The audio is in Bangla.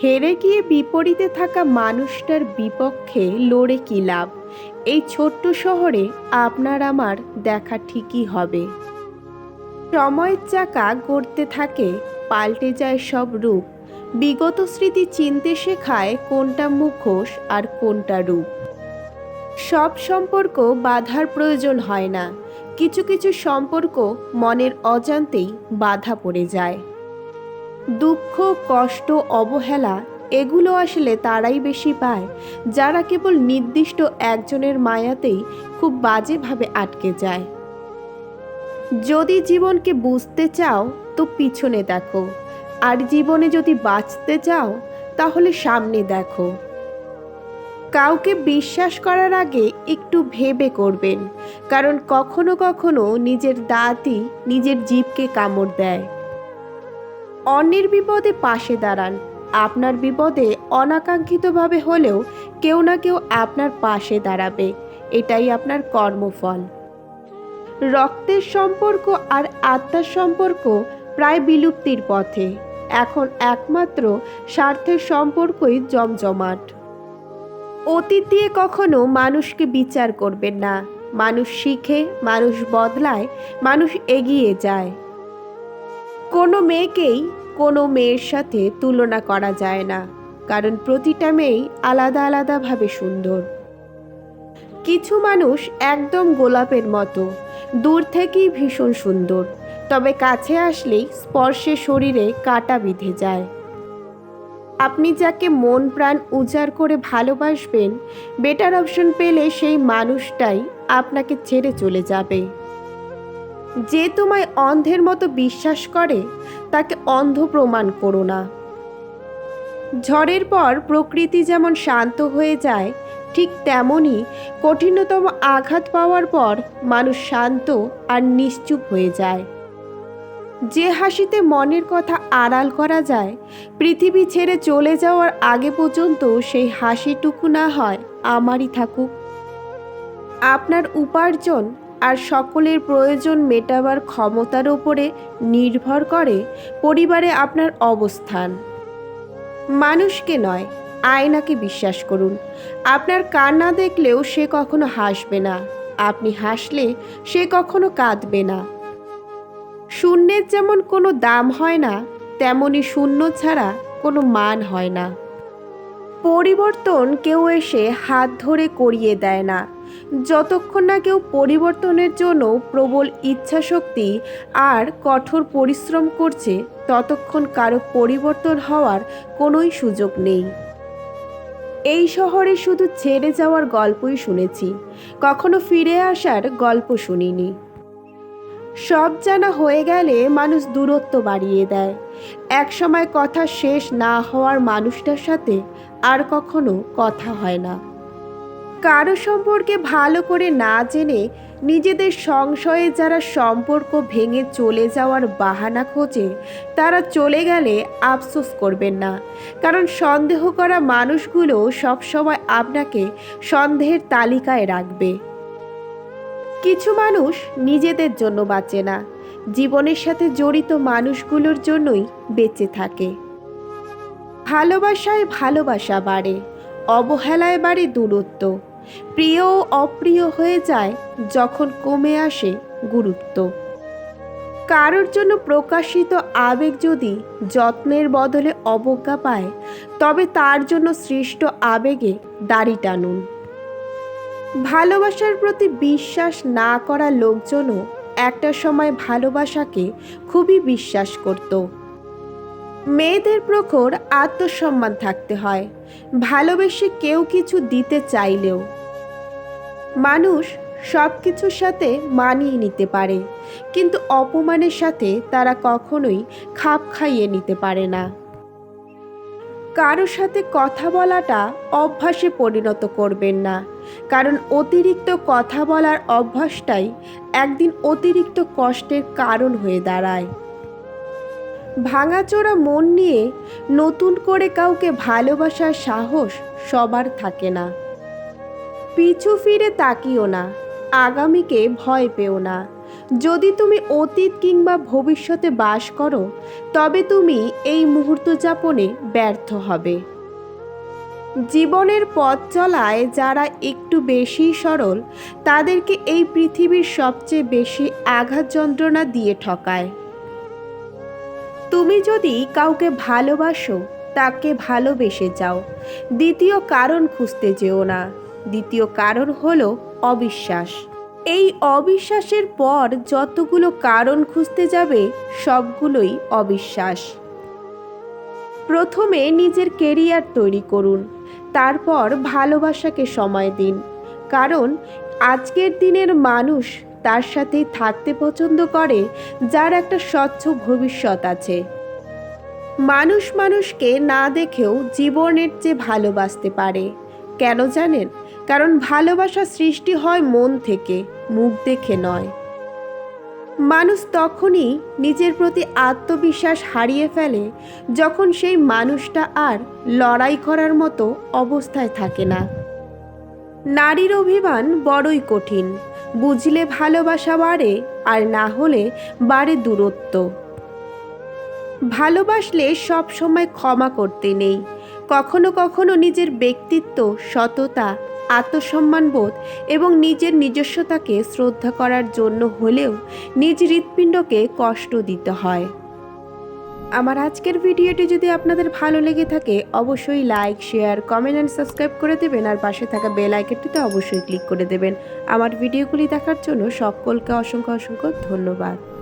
হেরে গিয়ে বিপরীতে থাকা মানুষটার বিপক্ষে লড়ে কী লাভ? এই ছোট্ট শহরে আপনার আমার দেখা ঠিকই হবে। সময়ের চাকা গড়তে থাকে, পাল্টে যায় সব রূপ। বিগত স্মৃতি চিনতে শেখায় কোনটা মুখোশ আর কোনটা রূপ। সব সম্পর্ক বাধার প্রয়োজন হয় না, কিছু কিছু সম্পর্ক মনের অজান্তেই বাধা পড়ে যায়। দুঃখ, কষ্ট, অবহেলা এগুলো আসলে তারাই বেশি পায় যারা কেবল নির্দিষ্ট একজনের মায়াতেই খুব বাজেভাবে আটকে যায়। যদি জীবনকে বুঝতে চাও তো পিছনে দেখো, আর জীবনে যদি বাঁচতে চাও তাহলে সামনে দেখো। কাউকে বিশ্বাস করার আগে একটু ভেবে করবেন, কারণ কখনো কখনো নিজের দাঁতই নিজের জিভকে কামড় দেয়। অন্যের বিপদে পাশে দাঁড়ান, আপনার বিপদে অনাকাঙ্ক্ষিতভাবে হলেও কেউ না কেউ আপনার পাশে দাঁড়াবে, এটাই আপনার কর্মফল। রক্তের সম্পর্ক আর আত্মার সম্পর্ক প্রায় বিলুপ্তির পথে, এখন একমাত্র স্বার্থের সম্পর্কই জমজমাট। অতীত দিয়ে কখনো মানুষকে বিচার করবেন না, মানুষ শিখে, মানুষ বদলায়, মানুষ এগিয়ে যায়। কোনো মেয়েকেই কোনো মেয়ের সাথে তুলনা করা যায় না, কারণ প্রতিটা মেয়েই আলাদা আলাদাভাবে সুন্দর। কিছু মানুষ একদম গোলাপের মতো, দূর থেকেই ভীষণ সুন্দর, তবে কাছে আসলেই স্পর্শে শরীরে কাঁটা বিঁধে যায়। আপনি যাকে মন প্রাণ উজাড় করে ভালোবাসবেন, বেটার অপশন পেলে সেই মানুষটাই আপনাকে ছেড়ে চলে যাবে। যে তোমায় অন্ধের মতো বিশ্বাস করে তাকে অন্ধ প্রমাণ করো না। ঝড়ের পর প্রকৃতি যেমন শান্ত হয়ে যায়, ঠিক তেমনই কঠিনতম আঘাত পাওয়ার পর মানুষ শান্ত আর নিশ্চুপ হয়ে যায়। যে হাসিতে মনের কথা আড়াল করা যায়, পৃথিবী ছেড়ে চলে যাওয়ার আগে পর্যন্ত সেই হাসিটুকু না হয় আমারই থাকুক। আপনার উপার্জন আর সকলের প্রয়োজন মেটাবার ক্ষমতার উপরে নির্ভর করে পরিবারে আপনার অবস্থান। মানুষকে নয়, আয়নাকে বিশ্বাস করুন। আপনার কান্না দেখলেও সে কখনো হাসবে না, আপনি হাসলে সে কখনো কাঁদবে না। শূন্যের যেমন কোনো দাম হয় না, তেমনি শূন্য ছাড়া কোনো মান হয় না। পরিবর্তন কেউ এসে হাত ধরে করিয়ে দেয় না, যতক্ষণ না কেউ পরিবর্তনের জন্য প্রবল ইচ্ছাশক্তি আর কঠোর পরিশ্রম করছে, ততক্ষণ কারো পরিবর্তন হওয়ার কোনোই সুযোগ নেই। এই শহরে শুধু ছেড়ে যাওয়ার গল্পই শুনেছি, কখনো ফিরে আসার গল্প শুনিনি। সব জানা হয়ে গেলে মানুষ দূরত্ব বাড়িয়ে দেয়। একসময় কথা শেষ না হওয়ার মানুষটার সাথে আর কখনো কথা হয় না। কারো সম্পর্কে ভালো করে না জেনে নিজেদের সংশয়ে যারা সম্পর্ক ভেঙে চলে যাওয়ার বাহানা খোঁজে, তারা চলে গেলে আফসোস করবেন না, কারণ সন্দেহ করা মানুষগুলো সবসময় আপনাকে সন্দেহের তালিকায় রাখবে। কিছু মানুষ নিজেদের জন্য বাঁচে না, জীবনের সাথে জড়িত মানুষগুলোর জন্যই বেঁচে থাকে। ভালোবাসায় ভালোবাসা বাড়ে, অবহেলায় বাড়ে দূরত্ব। প্রিয় ও অপ্রিয় হয়ে যায় যখন কমে আসে গুরুত্ব। কারোর জন্য প্রকাশিত আবেগ যদি যত্নের বদলে অবজ্ঞা পায়, তবে তার জন্য সৃষ্ট আবেগে দাড়ি টানুন। ভালোবাসার প্রতি বিশ্বাস না করা লোকজনও একটা সময় ভালোবাসাকে খুবই বিশ্বাস করত। মেয়েদের প্রখর আত্মসম্মান থাকতে হয়, ভালোবেসে কেউ কিছু দিতে চাইলেও। মানুষ সব কিছুর সাথে মানিয়ে নিতে পারে, কিন্তু অপমানের সাথে তারা কখনোই খাপ খাইয়ে নিতে পারে না। কারো সাথে কথা বলাটা অভ্যাসে পরিণত করবেন না, কারণ অতিরিক্ত কথা বলার অভ্যাসটাই একদিন অতিরিক্ত কষ্টের কারণ হয়ে দাঁড়ায়। ভাঙাচোরা মন নিয়ে নতুন করে কাউকে ভালোবাসার সাহস সবার থাকে না। পিছু ফিরে তাকিও না, আগামীকে ভয় পেও না। যদি তুমি অতীত কিংবা ভবিষ্যতে বাস করো তবে তুমি এই মুহূর্ত যাপনে ব্যর্থ হবে। জীবনের পথ চলায় যারা একটু বেশি সরল তাদেরকে এই পৃথিবীর সবচেয়ে বেশি আঘাত যন্ত্রণা দিয়ে ঠকায়। তুমি যদি কাউকে ভালোবাসো তাকে ভালোবেসে যাও, দ্বিতীয় কারণ খুঁজতে যেও না। দ্বিতীয় কারণ হলো অবিশ্বাস। এই অবিশ্বাসের পর যতগুলো কারণ খুঁজতে যাবে সবগুলোই অবিশ্বাস। প্রথমে নিজের কেরিয়ার তৈরি করুন, তারপর ভালোবাসাকে সময় দিন। কারণ আজকের দিনের মানুষ তার সাথেই থাকতে পছন্দ করে যার একটা স্বচ্ছ ভবিষ্যৎ আছে। মানুষ মানুষকে না দেখেও জীবনের চেয়ে ভালোবাসতে পারে। কেন জানেন? কারণ ভালোবাসা সৃষ্টি হয় মন থেকে, মুখ দেখে নয়। মানুষ তখনই নিজের প্রতি আত্মবিশ্বাস হারিয়ে ফেলে যখন সেই মানুষটা আর লড়াই করার মতো অবস্থায় থাকে না। নারীর অভিমান বড়ই কঠিন, বুঝলে ভালোবাসা বাড়ে, আর না হলে বাড়ে দূরত্ব। ভালোবাসলে সব সময় ক্ষমা করতে নেই। কখনো কখনো নিজের ব্যক্তিত্ব, সততা, আত্মসম্মানবোধ এবং নিজের নিজস্বতাকে শ্রদ্ধা করার জন্য হলেও নিজ হৃৎপিণ্ডকে কষ্ট দিতে হয়। আমার আজকের ভিডিওটি যদি আপনাদের ভালো লেগে থাকে অবশ্যই like, share, comment and subscribe করে দেবেন, আর পাশে থাকা বেল আইকনটিতে অবশ্যই ক্লিক করে দেবেন। আমার ভিডিওগুলি দেখার জন্য সকলকে অসংখ্য অসংখ্য ধন্যবাদ।